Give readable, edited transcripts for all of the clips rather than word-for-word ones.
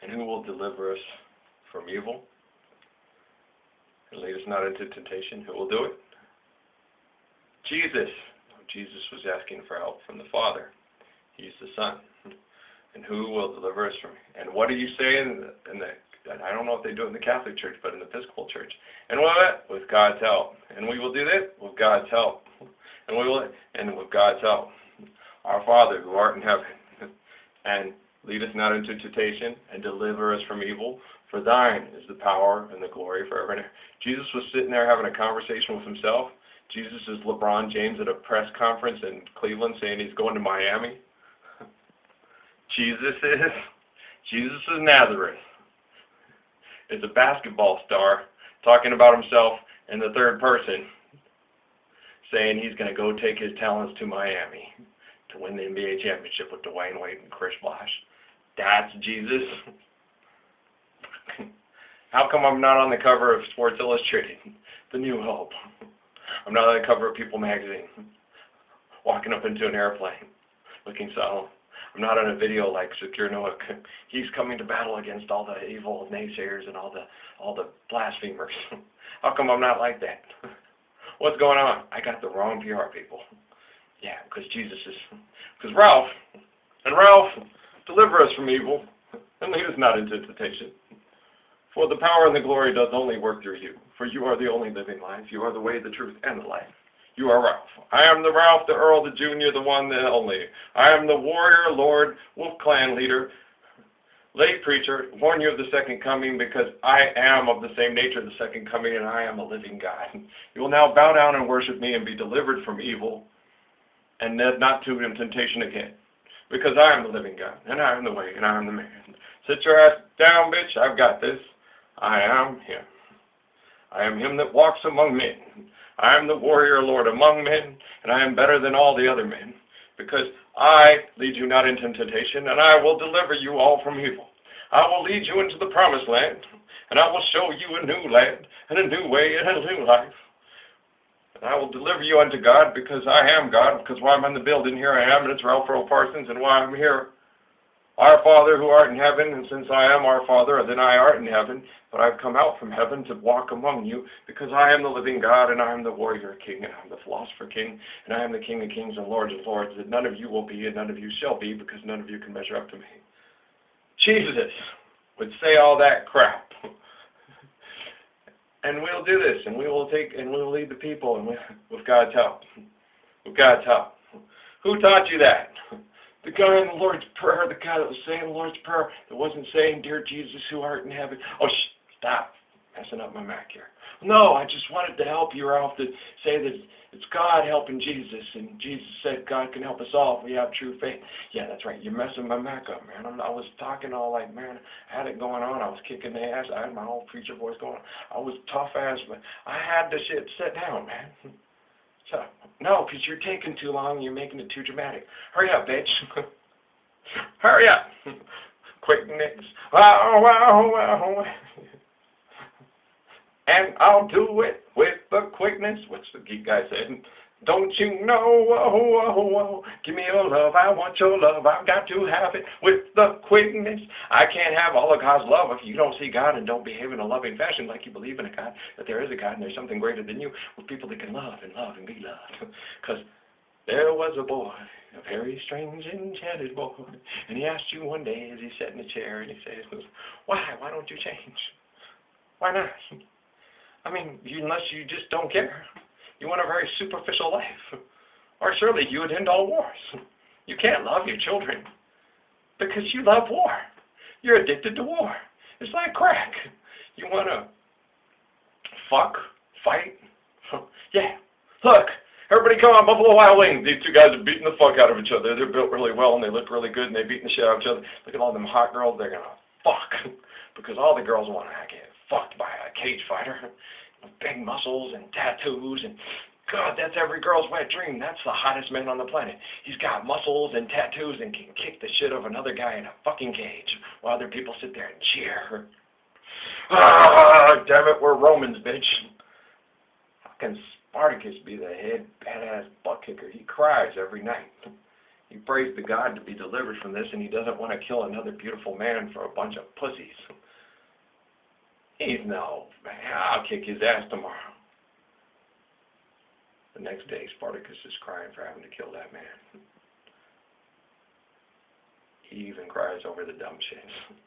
And who will deliver us from evil? And lead us not into temptation. Who will do it? Jesus. Jesus was asking for help from the Father. He's the Son. And who will deliver us from? And what do you say in the I don't know if they do it in the Catholic Church, but in the Episcopal Church. And what? With God's help. And we will do that with God's help. And with God's help. Our Father who art in heaven, and lead us not into temptation, and deliver us from evil. For thine is the power and the glory forever and ever. Jesus was sitting there having a conversation with himself. Jesus is LeBron James at a press conference in Cleveland saying he's going to Miami. Jesus is Nazareth. Is a basketball star talking about himself in the third person, saying he's going to go take his talents to Miami to win the NBA championship with Dwayne Wade and Chris Bosh. That's Jesus. How come I'm not on the cover of Sports Illustrated, The New Hope? I'm not on the cover of People magazine, walking up into an airplane, looking solemn. I'm not on a video like Secure Noah. He's coming to battle against all the evil naysayers and all the blasphemers. How come I'm not like that? What's going on? I got the wrong PR people. Yeah, because Ralph, deliver us from evil, and lead us not into temptation. For the power and the glory does only work through you. For you are the only living life. You are the way, the truth, and the life. You are Ralph. I am the Ralph, the Earl, the Junior, the one, the only. I am the warrior, Lord, Wolf Clan leader, lay preacher, warn you of the second coming, because I am of the same nature of the second coming, and I am a living God. You will now bow down and worship me and be delivered from evil, and not to temptation again. Because I am the living God, and I am the way, and I am the man. Sit your ass down, bitch. I've got this. I am him. I am him that walks among men. I am the warrior Lord among men, and I am better than all the other men, because I lead you not into temptation, and I will deliver you all from evil. I will lead you into the promised land, and I will show you a new land, and a new way, and a new life. And I will deliver you unto God, because I am God, because while I'm in the building, here I am, and it's Ralph Earl Parsons, and while I'm here, our Father who art in heaven, and since I am our Father, then I art in heaven, but I've come out from heaven to walk among you, because I am the living God, and I am the warrior king, and I am the philosopher king, and I am the King of kings and Lord of lords, that none of you will be, and none of you shall be, because none of you can measure up to me. Jesus would say all that crap. And we'll do this, and we will lead the people, and with God's help. With God's help. Who taught you that? The guy in the Lord's Prayer, the guy that was saying the Lord's Prayer, that wasn't saying, Dear Jesus who art in heaven. Oh, stop messing up my Mac here. No, I just wanted to help you, Ralph, to say that it's God helping Jesus, and Jesus said God can help us all if we have true faith. Yeah, that's right. You're messing my Mac up, man. I was talking all like, man, I had it going on. I was kicking the ass. I had my whole preacher voice going on. I was tough ass, but I had the shit set down, man. So, no, because you're taking too long, you're making it too dramatic. Hurry up, bitch. Hurry up. Quickness. And I'll do it with the quickness. What's the geek guy said? Don't you know, give me your love, I want your love, I've got to have it with the quickness. I can't have all of God's love if you don't see God and don't behave in a loving fashion like you believe in a God, that there is a God and there's something greater than you, with people that can love and be loved. Because there was a boy, a very strange, enchanted boy, and he asked you one day as he sat in a chair, and he says, why don't you change? Why not? I mean, unless you just don't care. You want a very superficial life. Or surely you would end all wars. You can't love your children because you love war. You're addicted to war. It's like crack. You want to fight? Yeah. Look, everybody come on, Buffalo Wild Wings. These two guys are beating the fuck out of each other. They're built really well and they look really good and they're beating the shit out of each other. Look at all them hot girls. They're going to fuck. Because all the girls want to get fucked by a cage fighter. Big muscles and tattoos, and God, that's every girl's wet dream. That's the hottest man on the planet. He's got muscles and tattoos and can kick the shit out of another guy in a fucking cage while other people sit there and cheer. Ah, damn it, we're Romans, bitch. How can Spartacus be the head badass butt kicker? He cries every night. He prays to God to be delivered from this, and he doesn't want to kill another beautiful man for a bunch of pussies. He's no, man, I'll kick his ass tomorrow. The next day, Spartacus is crying for having to kill that man. He even cries over the dumb shit,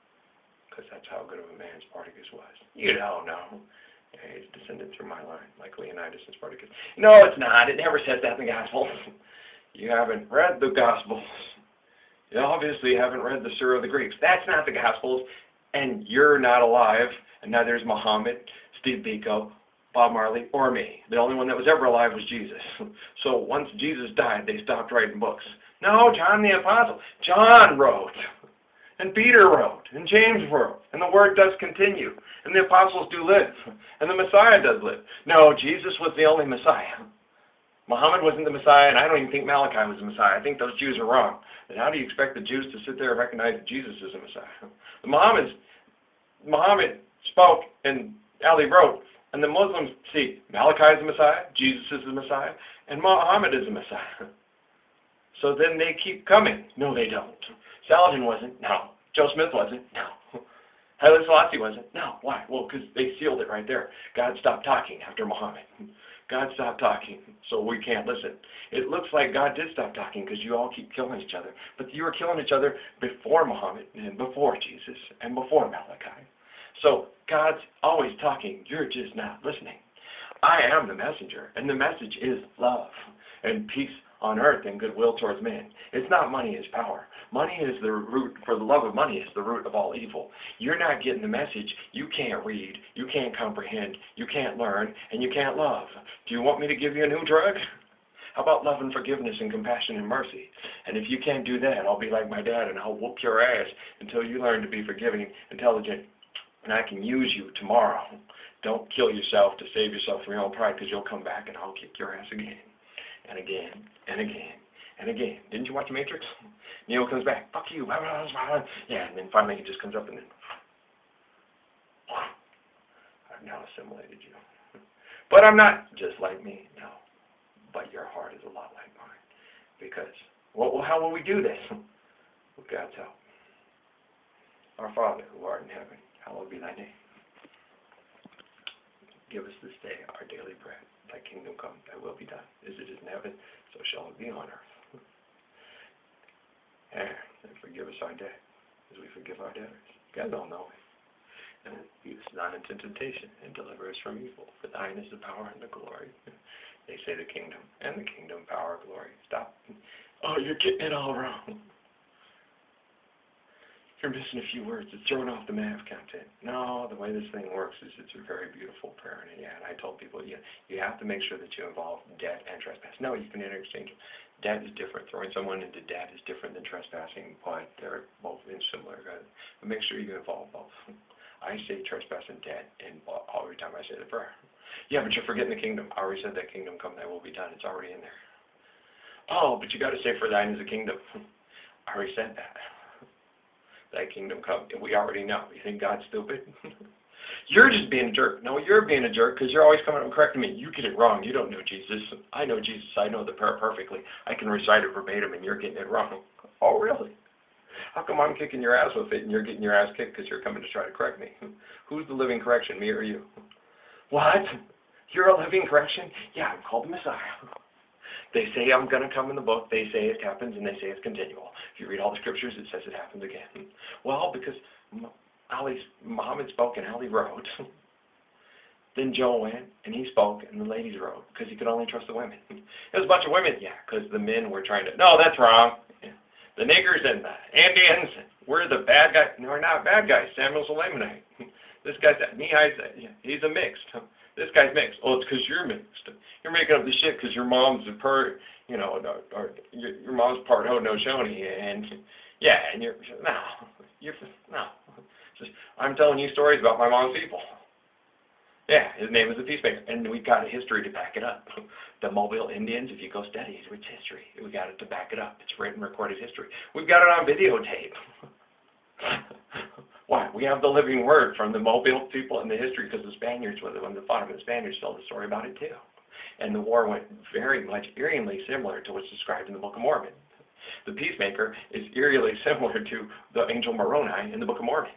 because that's how good of a man Spartacus was. You don't know. Yeah, he's descended through my line, like Leonidas and Spartacus. No, it's not. It never says that in the Gospels. You haven't read the Gospels. You obviously haven't read the Sir of the Greeks. That's not the Gospels, and you're not alive, and neither is Muhammad, Steve Biko, Bob Marley, or me. The only one that was ever alive was Jesus. So once Jesus died, they stopped writing books. No, John the Apostle. John wrote, and Peter wrote, and James wrote, and the word does continue, and the apostles do live, and the Messiah does live. No, Jesus was the only Messiah. Muhammad wasn't the Messiah, and I don't even think Malachi was the Messiah. I think those Jews are wrong. And how do you expect the Jews to sit there and recognize that Jesus is the Messiah? Muhammad spoke, and Ali wrote, and the Muslims see Malachi is the Messiah, Jesus is the Messiah, and Muhammad is the Messiah. So then they keep coming. No, they don't. Saladin wasn't. No. Joe Smith wasn't. No. Haile Selassie wasn't. No. Why? Well, because they sealed it right there. God stopped talking after Muhammad. God stopped talking, so we can't listen. It looks like God did stop talking because you all keep killing each other. But you were killing each other before Muhammad and before Jesus and before Malachi. So God's always talking. You're just not listening. I am the messenger, and the message is love and peace on earth and goodwill towards men. It's not money, it's power. Money is the root, for the love of money is the root of all evil. You're not getting the message. You can't read, you can't comprehend, you can't learn, and you can't love. Do you want me to give you a new drug? How about love and forgiveness and compassion and mercy? And if you can't do that, I'll be like my dad and I'll whoop your ass until you learn to be forgiving, intelligent, and I can use you tomorrow. Don't kill yourself to save yourself from your own pride, because you'll come back and I'll kick your ass again. And again, and again, and again. Didn't you watch Matrix? Neo comes back, fuck you, blah, blah, blah, blah. Yeah, and then finally he just comes up and then, I've now assimilated you. But I'm not just like me, no. But your heart is a lot like mine. Because, well, how will we do this? With God's help. Our Father, who art in heaven, hallowed be thy name. Give us this day our daily bread. Thy kingdom come, thy will be done, as it is in heaven, so shall it be on earth. And forgive us our debt, as we forgive our debtors. God don't know it. And lead us not into temptation, and deliver us from evil. For thine is the power and the glory. They say the kingdom, and the kingdom, power, glory. Stop. Oh, you're getting it all wrong. You're missing a few words. It's throwing off the math content. No, the way this thing works is it's a very beautiful prayer. And yeah, and I told people, you have to make sure that you involve debt and trespass. No, you can interchange. Debt is different. Throwing someone into debt is different than trespassing, but they're both similar. But make sure you involve both. I say trespass and debt every time I say the prayer. Yeah, but you're forgetting the kingdom. I already said that kingdom come, thy will be done. It's already in there. Oh, but you got to say for thine is the kingdom. I already said that. Thy kingdom come. We already know. You think God's stupid? You're just being a jerk. No, you're being a jerk because you're always coming up and correcting me. You get it wrong. You don't know Jesus. I know Jesus. I know the prayer perfectly. I can recite it verbatim and you're getting it wrong. Oh, really? How come I'm kicking your ass with it and you're getting your ass kicked because you're coming to try to correct me? Who's the living correction, me or you? What? You're a living correction? Yeah, I'm called the Messiah. They say I'm going to come in the book. They say it happens, and they say it's continual. If you read all the scriptures, it says it happens again. Well, because Muhammad spoke and Ali wrote. Then Joe went, and he spoke, and the ladies wrote, because he could only trust the women. There was a bunch of women, yeah, because the men were trying to, no, that's wrong. Yeah. The niggers and the Indians, we're the bad guys. No, we're not bad guys. Samuel's a Lamanite. This guy's, he's a mixed. This guy's mixed. Oh, it's because you're mixed. You're making up the shit because your mom's or your mom's part Haudenosaunee, and yeah, and you're no. I'm telling you stories about my mom's people. Yeah, his name is the Peacemaker, and we got a history to back it up. The Mobile Indians, if you go study, it's history. We got it to back it up. It's written, recorded history. We've got it on videotape. Why? We have the living word from the Mobile people in the history because the Spaniards, when they fought them, the Spaniards told the story about it too. And the war went very much eerily similar to what's described in the Book of Mormon. The peacemaker is eerily similar to the angel Moroni in the Book of Mormon.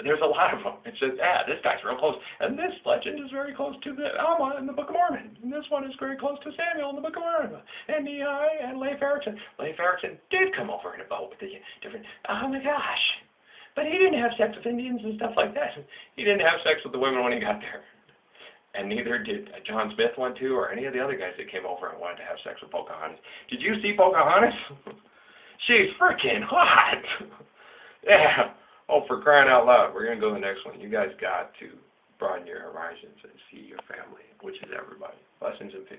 There's a lot of them. It says, this guy's real close. And this legend is very close to the Alma in the Book of Mormon. And this one is very close to Samuel in the Book of Mormon. And Nehi and Leif Erikson. Leif Erikson did come over in a boat with the different, oh my gosh. But he didn't have sex with Indians and stuff like that. He didn't have sex with the women when he got there. And neither did John Smith want to, or any of the other guys that came over and wanted to have sex with Pocahontas. Did you see Pocahontas? She's freaking hot! Yeah. Oh, for crying out loud. We're going to go to the next one. You guys got to broaden your horizons and see your family, which is everybody. Blessings and peace.